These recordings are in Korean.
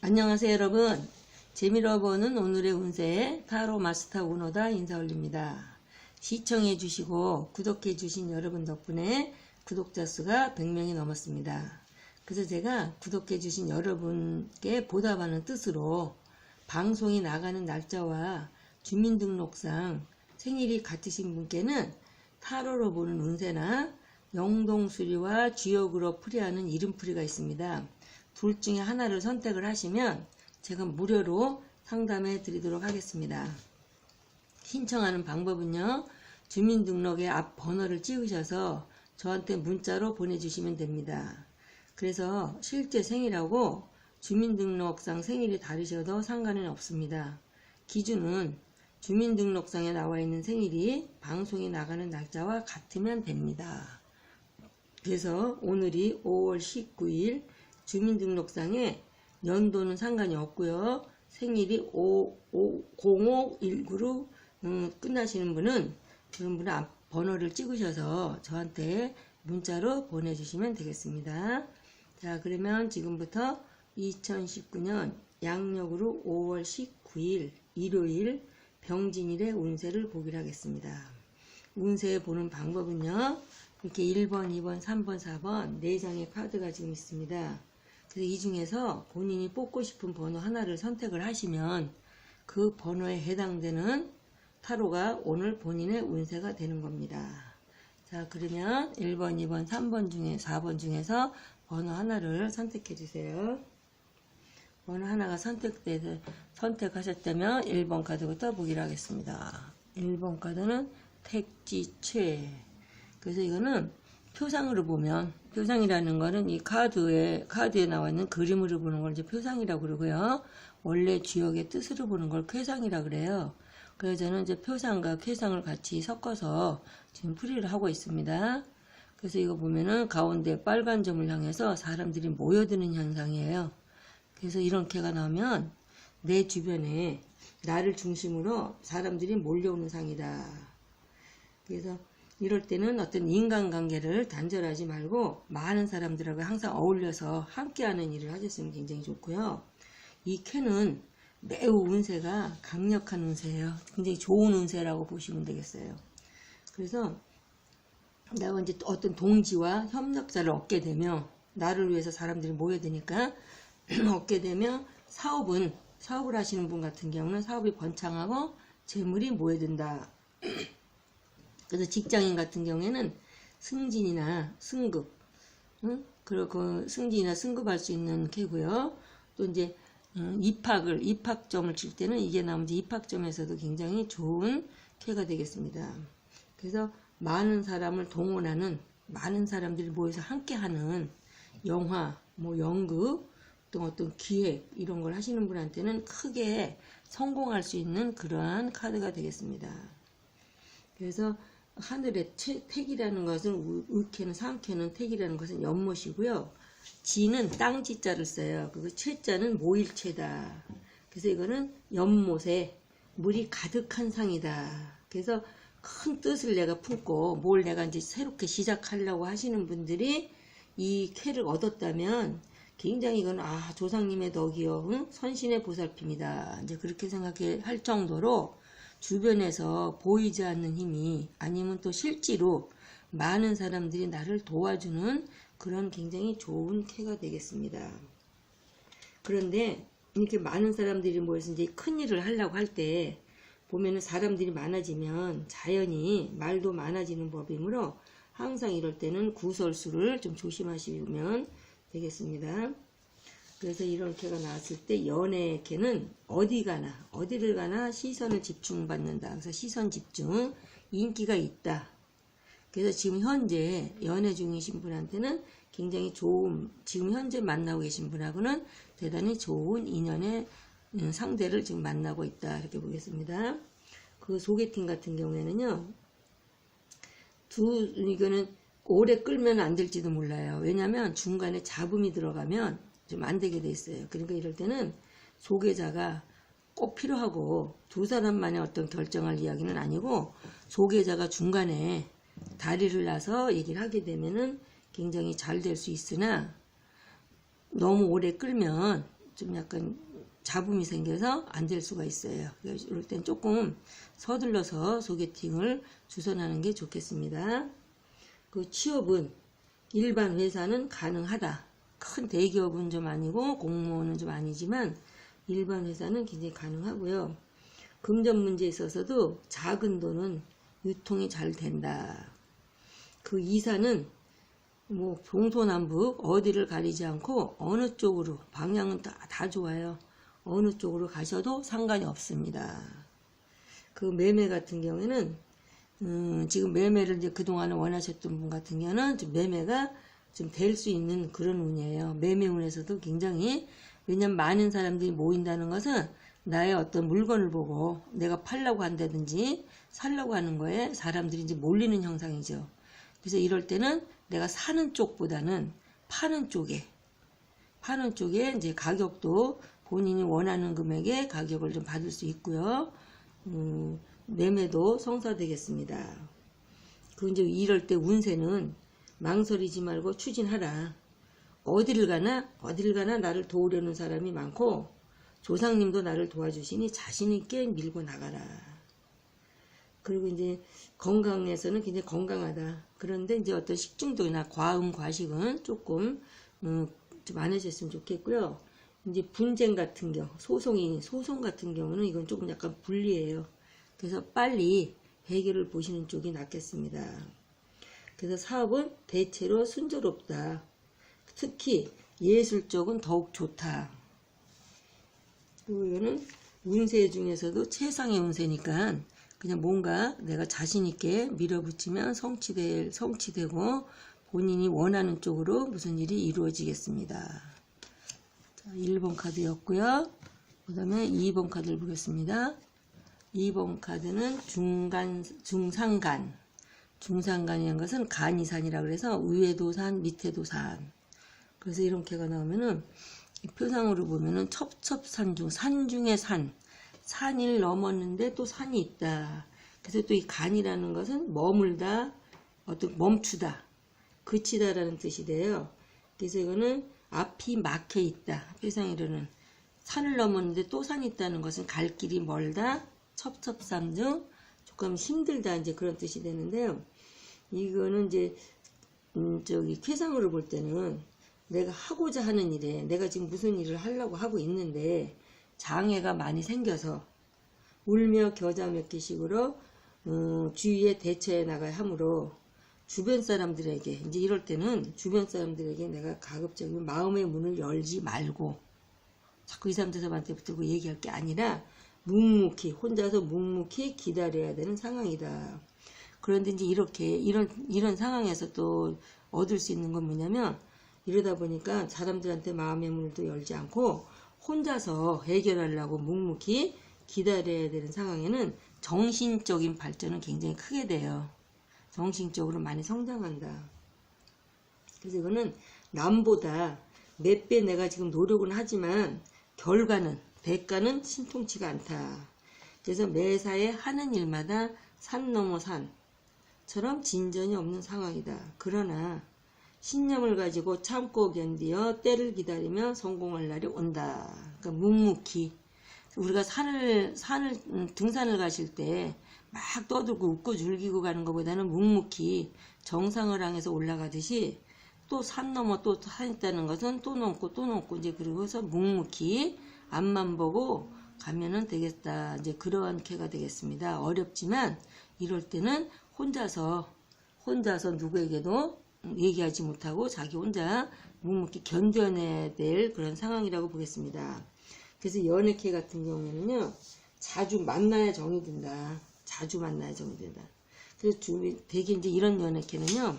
안녕하세요 여러분. 재미로 보는 오늘의 운세 타로 마스터 오너다 인사 올립니다. 시청해 주시고 구독해 주신 여러분 덕분에 구독자 수가 100명이 넘었습니다. 그래서 제가 구독해 주신 여러분께 보답하는 뜻으로 방송이 나가는 날짜와 주민등록상 생일이 같으신 분께는 타로로 보는 운세나 영동수리와 주역으로 풀이하는 이름풀이가 있습니다. 둘 중에 하나를 선택을 하시면 제가 무료로 상담해 드리도록 하겠습니다. 신청하는 방법은요, 주민등록의 앞 번호를 찍으셔서 저한테 문자로 보내주시면 됩니다. 그래서 실제 생일하고 주민등록상 생일이 다르셔도 상관은 없습니다. 기준은 주민등록상에 나와 있는 생일이 방송이 나가는 날짜와 같으면 됩니다. 그래서 오늘이 5월 19일 주민등록상에 연도는 상관이 없고요. 생일이 0519로 끝나시는 분은 그런 분은 앞 번호를 찍으셔서 저한테 문자로 보내주시면 되겠습니다. 자, 그러면 지금부터 2019년 양력으로 5월 19일 일요일 병진일의 운세를 보기로 하겠습니다. 운세 보는 방법은요, 이렇게 1번, 2번, 3번, 4번 4장의 카드가 지금 있습니다. 그래서 이 중에서 본인이 뽑고 싶은 번호 하나를 선택을 하시면 그 번호에 해당되는 타로가 오늘 본인의 운세가 되는 겁니다. 자, 그러면 1번, 2번, 3번 중에 4번 중에서 번호 하나를 선택해 주세요. 번호 하나가 선택하셨다면 1번 카드부터 보기로 하겠습니다. 1번 카드는 택지최. 그래서 이거는 표상으로 보면, 표상이라는 거는 이 카드에 나와 있는 그림으로 보는 걸 이제 표상이라고 그러고요. 원래 주역의 뜻으로 보는 걸 쾌상이라고 그래요. 그래서 저는 이제 표상과 쾌상을 같이 섞어서 지금 풀이를 하고 있습니다. 그래서 이거 보면은 가운데 빨간 점을 향해서 사람들이 모여드는 현상이에요. 그래서 이런 개가 나오면 내 주변에 나를 중심으로 사람들이 몰려오는 상이다. 그래서 이럴 때는 어떤 인간관계를 단절하지 말고 많은 사람들하고 항상 어울려서 함께하는 일을 하셨으면 굉장히 좋고요. 이 쾌는 매우 운세가 강력한 운세예요. 굉장히 좋은 운세라고 보시면 되겠어요. 그래서 내가 이제 어떤 동지와 협력자를 얻게 되면 나를 위해서 사람들이 모여드니까 얻게 되면 사업을 하시는 분 같은 경우는 사업이 번창하고 재물이 모여든다. 그래서 직장인 같은 경우에는 승진이나 승급, 그리고 승진이나 승급할 수 있는 캐고요. 또 이제 입학점을 칠 때는 이게 나오면 이제 입학점에서도 굉장히 좋은 캐가 되겠습니다. 그래서 많은 사람을 동원하는, 많은 사람들이 모여서 함께하는 영화, 연극, 또 어떤 기획 이런 걸 하시는 분한테는 크게 성공할 수 있는 그러한 카드가 되겠습니다. 그래서 하늘의 택이라는 것은 의캐는 상캐는 택이라는 것은 연못이고요. 지는 땅지자를 써요. 그리고 최자는 모일최다. 그래서 이거는 연못에 물이 가득한 상이다. 그래서 큰 뜻을 내가 품고 뭘 내가 이제 새롭게 시작하려고 하시는 분들이 이 쾌를 얻었다면 굉장히 이건 조상님의 덕이요, 선신의 보살핌이다. 이제 그렇게 생각할 정도로 주변에서 보이지 않는 힘이 아니면 또 실제로 많은 사람들이 나를 도와주는 그런 굉장히 좋은 쾌가 되겠습니다. 그런데 이렇게 많은 사람들이 모여서 이제 큰 일을 하려고 할 때 보면은 사람들이 많아지면 자연히 말도 많아지는 법이므로 항상 이럴 때는 구설수를 좀 조심하시면 되겠습니다. 그래서 이런 캐가 나왔을 때 연애의 캐는 어디를 가나 시선을 집중받는다. 그래서 시선 집중, 인기가 있다. 그래서 지금 현재 연애 중이신 분한테는 굉장히 좋은, 지금 현재 만나고 계신 분하고는 대단히 좋은 인연의 상대를 지금 만나고 있다. 이렇게 보겠습니다. 그 소개팅 같은 경우에는요, 이거는 오래 끌면 안 될지도 몰라요. 왜냐하면 중간에 잡음이 들어가면 좀 안 되게 돼 있어요. 그러니까 이럴 때는 소개자가 꼭 필요하고 두 사람만의 어떤 결정할 이야기는 아니고 소개자가 중간에 다리를 놔서 얘기를 하게 되면은 굉장히 잘 될 수 있으나 너무 오래 끌면 좀 약간 잡음이 생겨서 안 될 수가 있어요. 그래서 이럴 땐 조금 서둘러서 소개팅을 주선하는 게 좋겠습니다. 그 취업은 일반 회사는 가능하다. 큰 대기업은 좀 아니고 공무원은 좀 아니지만 일반 회사는 굉장히 가능하고요. 금전 문제에 있어서도 작은 돈은 유통이 잘 된다. 그 이사는 뭐 동서남북 어디를 가리지 않고 어느 쪽으로 방향은 다 좋아요. 어느 쪽으로 가셔도 상관이 없습니다. 그 매매 같은 경우에는 지금 매매를 이제 그동안 원하셨던 분 같은 경우는 좀 매매가 좀 될 수 있는 그런 운이에요. 매매 운에서도 굉장히, 왜냐면 많은 사람들이 모인다는 것은 나의 어떤 물건을 보고 내가 팔려고 한다든지 살려고 하는 거에 사람들이 이제 몰리는 형상이죠. 그래서 이럴 때는 내가 사는 쪽보다는 파는 쪽에 이제 가격도 본인이 원하는 금액의 가격을 좀 받을 수 있고요. 매매도 성사되겠습니다. 그 이제 이럴 때 운세는 망설이지 말고 추진하라. 어디를 가나 나를 도우려는 사람이 많고 조상님도 나를 도와주시니 자신 있게 밀고 나가라. 그리고 이제 건강에서는 굉장히 건강하다. 그런데 이제 어떤 식중독이나 과음, 과식은 조금 좀 안 하셨으면 좋겠고요. 이제 분쟁 같은 경우, 소송 같은 경우는 이건 조금 약간 불리해요. 그래서 빨리 해결을 보시는 쪽이 낫겠습니다. 그래서 사업은 대체로 순조롭다. 특히 예술 쪽은 더욱 좋다. 그리고 이거는 운세 중에서도 최상의 운세니까 그냥 뭔가 내가 자신 있게 밀어붙이면 성취되고 본인이 원하는 쪽으로 무슨 일이 이루어지겠습니다. 자, 1번 카드였고요. 그 다음에 2번 카드를 보겠습니다. 2번 카드는 중상간. 중상간이라는 것은 간이산이라고 해서 위에도 산, 밑에도 산. 그래서 이렇게가 나오면은 표상으로 보면은 첩첩산중, 산 중에 산을 넘었는데 또 산이 있다. 그래서 또 이 간이라는 것은 머물다, 어떤 멈추다, 그치다라는 뜻이 돼요. 그래서 이거는 앞이 막혀 있다. 표상으로는 산을 넘었는데 또 산이 있다는 것은 갈 길이 멀다, 첩첩산중, 조금 힘들다, 이제 그런 뜻이 되는데요. 이거는 이제 쾌상으로 볼 때는 내가 하고자 하는 일에 내가 지금 무슨 일을 하려고 하고 있는데 장애가 많이 생겨서 울며 겨자 먹기식으로 주위에 대처해 나가야 하므로 주변 사람들에게 이제 이럴 때는 주변 사람들에게 내가 가급적이면 마음의 문을 열지 말고 자꾸 이 사람한테 붙들고 얘기할 게 아니라 묵묵히 혼자서 묵묵히 기다려야 되는 상황이다. 그런데 이제 이런 상황에서 또 얻을 수 있는 건 뭐냐면 이러다 보니까 사람들한테 마음의 문을 또 열지 않고 혼자서 해결하려고 묵묵히 기다려야 되는 상황에는 정신적인 발전은 굉장히 크게 돼요. 정신적으로 많이 성장한다. 그래서 이거는 남보다 몇 배 내가 지금 노력은 하지만 대가는 신통치가 않다. 그래서 매사에 하는 일마다 산 넘어 산처럼 진전이 없는 상황이다. 그러나 신념을 가지고 참고 견디어 때를 기다리며 성공할 날이 온다. 그러니까 묵묵히 우리가 등산을 가실 때 막 떠들고 웃고 즐기고 가는 것보다는 묵묵히 정상을 향해서 올라가듯이 또 산 넘어 또 산 있다는 것은 또 넘고 이제 그러고서 묵묵히 앞만 보고 가면은 되겠다. 이제 그러한 캐가 되겠습니다. 어렵지만 이럴 때는 혼자서 누구에게도 얘기하지 못하고 자기 혼자 묵묵히 견뎌내야 될 그런 상황이라고 보겠습니다. 그래서 연애캐 같은 경우에는요, 자주 만나야 정이 든다. 그래서 되게 이제 이런 연애캐는요,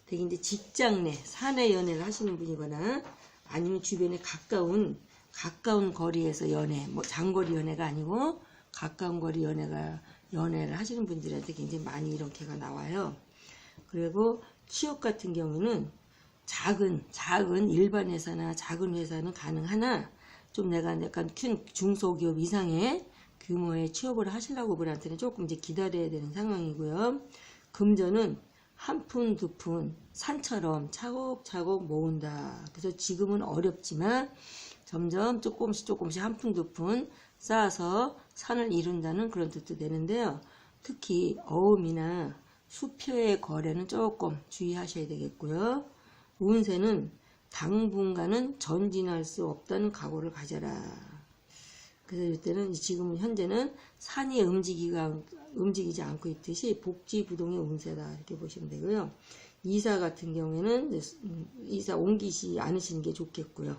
되게 이제 직장 내, 사내 연애를 하시는 분이거나 아니면 주변에 가까운 거리에서 뭐 장거리 연애가 아니고 가까운 거리 연애를 하시는 분들한테 굉장히 많이 이런 캐가 나와요. 그리고 취업 같은 경우는 작은 일반 회사나 작은 회사는 가능하나 좀 내가 약간 큰 중소기업 이상의 규모의 취업을 하시려고 분한테는 조금 이제 기다려야 되는 상황이고요. 금전은 한 푼, 두 푼 산처럼 차곡차곡 모은다. 그래서 지금은 어렵지만 점점 조금씩 한 푼 두 푼 쌓아서 산을 이룬다는 그런 뜻도 되는데요. 특히 어음이나 수표의 거래는 조금 주의하셔야 되겠고요. 운세는 당분간은 전진할 수 없다는 각오를 가져라. 그래서 이때는 지금 현재는 산이 움직이지 않고 있듯이 복지부동의 운세다 이렇게 보시면 되고요. 이사 같은 경우에는 이사 옮기지 않으시는 게 좋겠고요.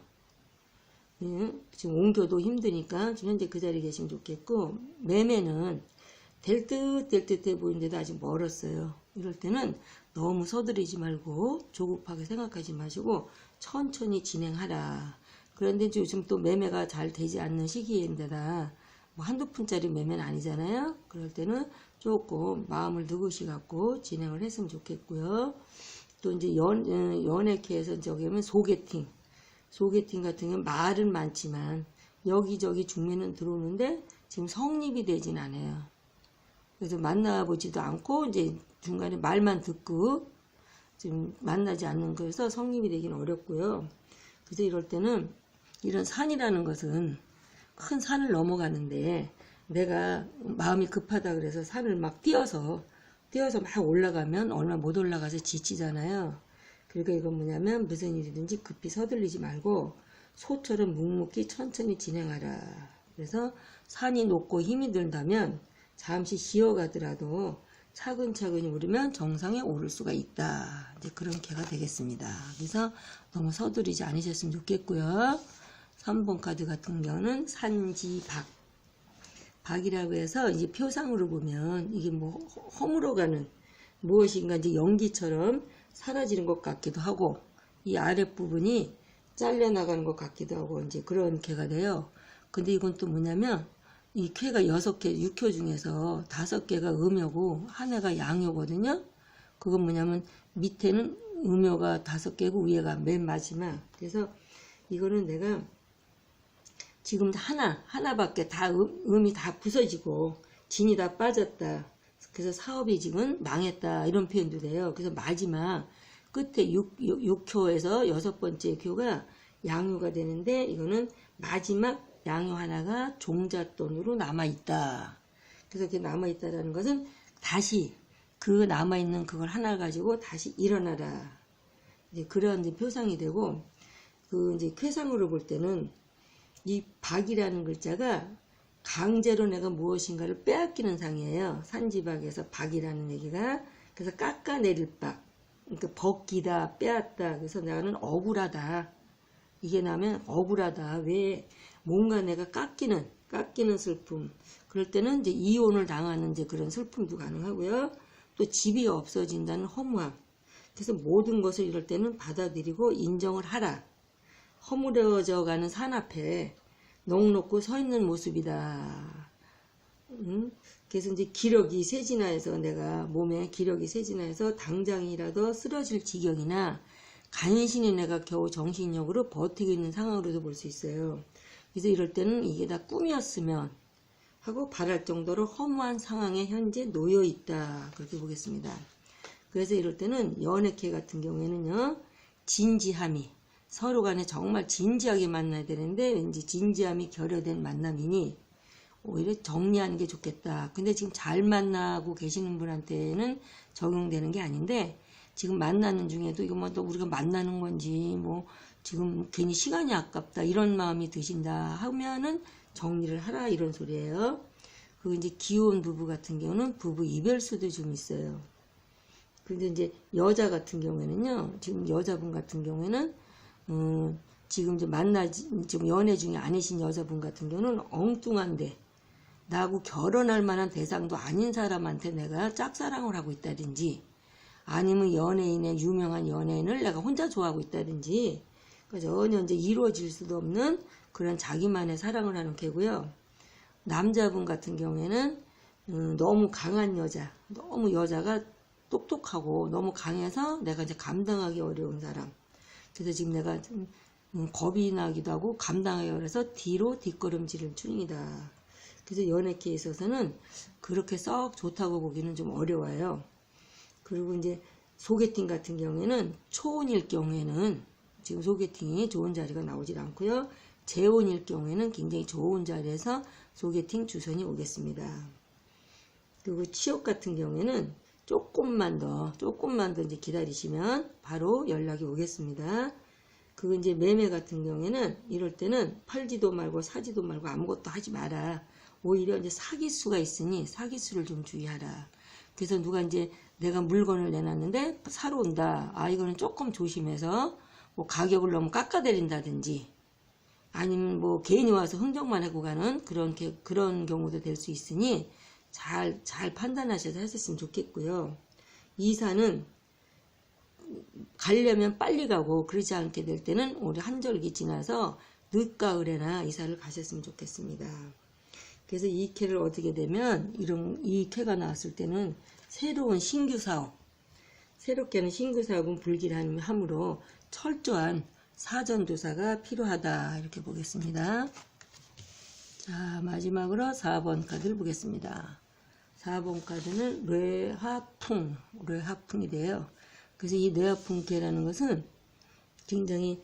지금 옮겨도 힘드니까 지금 현재 그 자리에 계시면 좋겠고, 매매는 될 듯해 보이는데도 아직 멀었어요. 이럴 때는 너무 서두르지 말고 조급하게 생각하지 마시고 천천히 진행하라. 그런데 요즘 또 매매가 잘 되지 않는 시기인데다 뭐 한두 푼짜리 매매는 아니잖아요. 그럴 때는 조금 마음을 느긋이 갖고 진행을 했으면 좋겠고요. 또 이제 연예계에서 저기 하면 소개팅 같은 경우는 말은 많지만 여기저기 중매는 들어오는데 지금 성립이 되진 않아요. 그래서 만나보지도 않고 이제 중간에 말만 듣고 지금 만나지 않는 거여서 성립이 되긴 어렵고요. 그래서 이럴 때는 이런 산이라는 것은 큰 산을 넘어가는데 내가 마음이 급하다 그래서 산을 막 뛰어서 막 올라가면 얼마 못 올라가서 지치잖아요. 그러니까 이건 뭐냐면 무슨 일이든지 급히 서둘리지 말고 소처럼 묵묵히 천천히 진행하라. 그래서 산이 높고 힘이 든다면 잠시 쉬어가더라도 차근차근히 오르면 정상에 오를 수가 있다. 이제 그런 개가 되겠습니다. 그래서 너무 서두르지 않으셨으면 좋겠고요. 3번 카드 같은 경우는 산지박. 박이라고 해서 이제 표상으로 보면 이게 뭐 허물어가는 무엇인가 이제 연기처럼 사라지는 것 같기도 하고, 이 아랫부분이 잘려나가는 것 같기도 하고 이제 그런 개가 돼요. 근데 이건 또 뭐냐면 이 쾌가 6개, 6효 중에서 5개가 음효고 하나가 양효거든요. 그건 뭐냐면 밑에는 음효가 5개고 위에가 맨 마지막. 그래서 이거는 내가 지금 하나밖에 다 음이 다 부서지고 진이 다 빠졌다. 그래서 사업이 지금 망했다. 이런 표현도 돼요. 그래서 마지막 끝에 6효에서 6번째 효가 양효가 되는데 이거는 마지막 양효 하나가 종잣돈으로 남아있다. 그래서 이렇게 남아있다라는 것은 다시 그 남아있는 그걸 하나 가지고 다시 일어나라. 이제 그런 이제 표상이 되고, 그 이제 쾌상으로 볼 때는 이 박이라는 글자가 강제로 내가 무엇인가를 빼앗기는 상이에요. 산지박에서 박이라는 얘기가. 그래서 깎아내릴 박. 그러니까 벗기다, 빼앗다. 그래서 나는 억울하다. 이게 나면 억울하다. 왜? 뭔가 내가 깎이는 슬픔. 그럴 때는 이제 이혼을 당하는 이제 그런 슬픔도 가능하고요. 또 집이 없어진다는 허무함. 그래서 모든 것을 이럴 때는 받아들이고 인정을 하라. 허물어져 가는 산 앞에 넋놓고 서 있는 모습이다. 그래서 이제 기력이 세진화해서 내가 몸에 기력이 세진화해서 당장이라도 쓰러질 지경이나 간신히 내가 겨우 정신력으로 버티고 있는 상황으로도 볼 수 있어요. 그래서 이럴 때는 이게 다 꿈이었으면 하고 바랄 정도로 허무한 상황에 현재 놓여 있다. 그렇게 보겠습니다. 그래서 이럴 때는 연애계 같은 경우에는요, 진지함이 서로 간에 정말 진지하게 만나야 되는데 왠지 진지함이 결여된 만남이니 오히려 정리하는 게 좋겠다. 근데 지금 잘 만나고 계시는 분한테는 적용되는 게 아닌데, 지금 만나는 중에도 이거 뭐 또 우리가 만나는 건지 뭐 지금 괜히 시간이 아깝다 이런 마음이 드신다 하면은 정리를 하라 이런 소리예요. 그리고 이제 기혼 부부 같은 경우는 부부 이별수도 좀 있어요. 근데 이제 여자 같은 경우에는요, 지금 여자분 같은 경우에는 지금 지금 연애 중에 아니신 여자분 같은 경우는 엉뚱한데 나하고 결혼할 만한 대상도 아닌 사람한테 내가 짝사랑을 하고 있다든지, 아니면 유명한 연예인을 내가 혼자 좋아하고 있다든지, 그러니까 전혀 이제 이루어질 수도 없는 그런 자기만의 사랑을 하는 개고요. 남자분 같은 경우에는 너무 강한 너무 여자가 똑똑하고 너무 강해서 내가 이제 감당하기 어려운 사람. 그래서 지금 내가 겁이 나기도 하고 감당하기 어려서 뒤로 뒷걸음질을 중이다. 그래서 연애계에 있어서는 그렇게 썩 좋다고 보기는 좀 어려워요. 그리고 이제 소개팅 같은 경우에는 초혼일 경우에는 지금 소개팅이 좋은 자리가 나오질 않고요. 재혼일 경우에는 굉장히 좋은 자리에서 소개팅 주선이 오겠습니다. 그리고 취업 같은 경우에는 조금만 더 이제 기다리시면 바로 연락이 오겠습니다. 그거 이제 매매 같은 경우에는 이럴 때는 팔지도 말고 사지도 말고 아무것도 하지 마라. 오히려 이제 사기수가 있으니 사기수를 좀 주의하라. 그래서 누가 이제 내가 물건을 내놨는데 사러 온다. 아, 이거는 조금 조심해서 뭐 가격을 너무 깎아내린다든지 아니면 뭐 개인이 와서 흥정만 하고 가는 그런 경우도 될 수 있으니 잘 판단하셔서 하셨으면 좋겠고요. 이사는 가려면 빨리 가고 그러지 않게 될 때는 올해 한절기 지나서 늦가을에나 이사를 가셨으면 좋겠습니다. 그래서 이 캐를 어떻게 되면 이 캐가 나왔을 때는 새로운 신규 사업, 새롭게 하는 신규 사업은 불길함으로 철저한 사전조사가 필요하다 이렇게 보겠습니다. 자, 마지막으로 4번 카드를 보겠습니다. 4번 카드는 뇌화풍이 돼요. 그래서 이 뇌화풍캐라는 것은 굉장히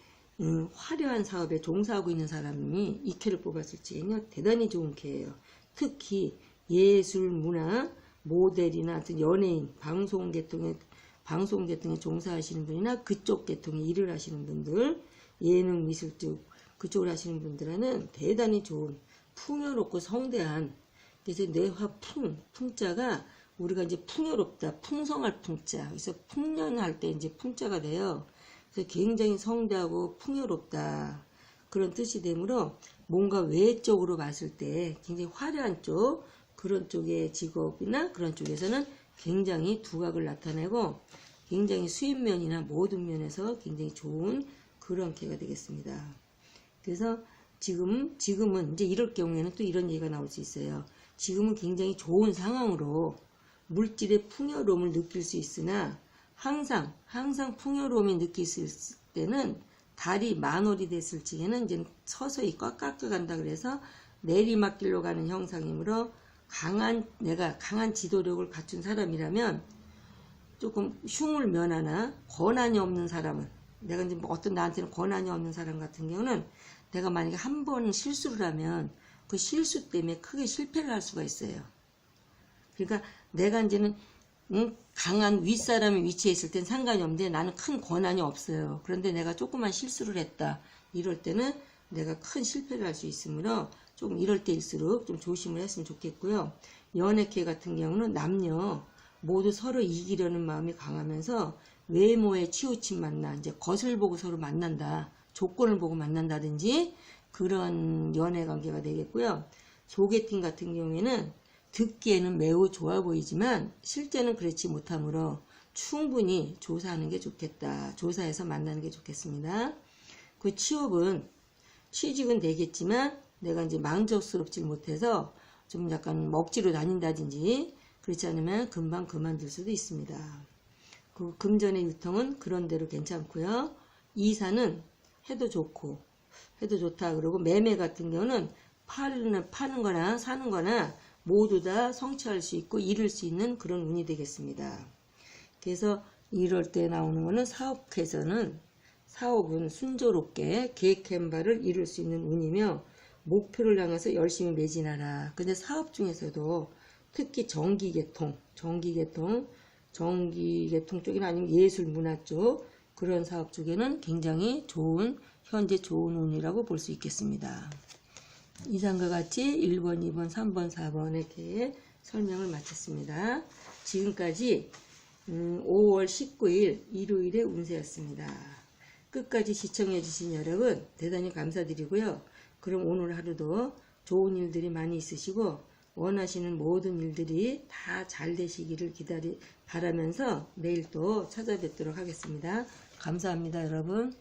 화려한 사업에 종사하고 있는 사람이 이 캐를 뽑았을 적에는 대단히 좋은 캐예요. 특히 예술, 문화, 모델이나 연예인, 방송 계통에 종사하시는 분이나 그쪽 계통에 일을 하시는 분들, 예능, 미술 쪽 그쪽을 하시는 분들은 대단히 좋은 풍요롭고 성대한, 그래서 풍자가 우리가 이제 풍요롭다, 풍성할 풍자, 그래서 풍년할 때 이제 풍자가 돼요. 그래서 굉장히 성대하고 풍요롭다 그런 뜻이 되므로 뭔가 외적으로 봤을 때 굉장히 화려한 쪽, 그런 쪽의 직업이나 그런 쪽에서는 굉장히 두각을 나타내고 굉장히 수입면이나 모든 면에서 굉장히 좋은 그런 캐가 되겠습니다. 그래서 지금은 이제 이럴 경우에는 또 이런 얘기가 나올 수 있어요. 지금은 굉장히 좋은 상황으로 물질의 풍요로움을 느낄 수 있으나 항상 풍요로움이 느낄 수 있을 때는 달이 만월이 됐을 적에는 이제 서서히 깎아간다 그래서 내리막길로 가는 형상이므로 내가 강한 지도력을 갖춘 사람이라면 조금 흉을 면하나 권한이 없는 사람은 내가 이제 어떤 나한테는 권한이 없는 사람 같은 경우는 내가 만약에 한 번 실수를 하면 그 실수 때문에 크게 실패를 할 수가 있어요. 그러니까 내가 이제는 강한 윗사람의 위치에 있을 땐 상관이 없는데 나는 큰 권한이 없어요. 그런데 내가 조그만 실수를 했다. 이럴 때는 내가 큰 실패를 할 수 있으므로 조금 이럴 때일수록 좀 조심을 했으면 좋겠고요. 연애캐 같은 경우는 남녀 모두 서로 이기려는 마음이 강하면서 외모에 치우친 만나, 이제 것을 보고 서로 만난다. 조건을 보고 만난다든지 그런 연애 관계가 되겠고요. 소개팅 같은 경우에는 듣기에는 매우 좋아 보이지만 실제는 그렇지 못하므로 충분히 조사하는 게 좋겠다. 조사해서 만나는 게 좋겠습니다. 그 취직은 되겠지만 내가 이제 만족스럽지 못해서 좀 약간 먹지로 다닌다든지 그렇지 않으면 금방 그만둘 수도 있습니다. 그 금전의 유통은 그런 대로 괜찮고요. 이사는 해도 좋다. 그러고 매매 같은 경우는 파는 거나 사는 거나 모두 다 성취할 수 있고 이룰 수 있는 그런 운이 되겠습니다. 그래서 이럴 때 나오는 거는 사업은 순조롭게 계획한 바를 이룰 수 있는 운이며 목표를 향해서 열심히 매진하라. 근데 사업 중에서도 특히 전기계통 쪽이나 아니면 예술 문화 쪽 그런 사업 쪽에는 굉장히 현재 좋은 운이라고 볼 수 있겠습니다. 이상과 같이 1번, 2번, 3번, 4번 이렇게 설명을 마쳤습니다. 지금까지 5월 19일 일요일의 운세였습니다. 끝까지 시청해 주신 여러분 대단히 감사드리고요. 그럼 오늘 하루도 좋은 일들이 많이 있으시고 원하시는 모든 일들이 다 잘 되시기를 바라면서 내일 또 찾아뵙도록 하겠습니다. 감사합니다, 여러분.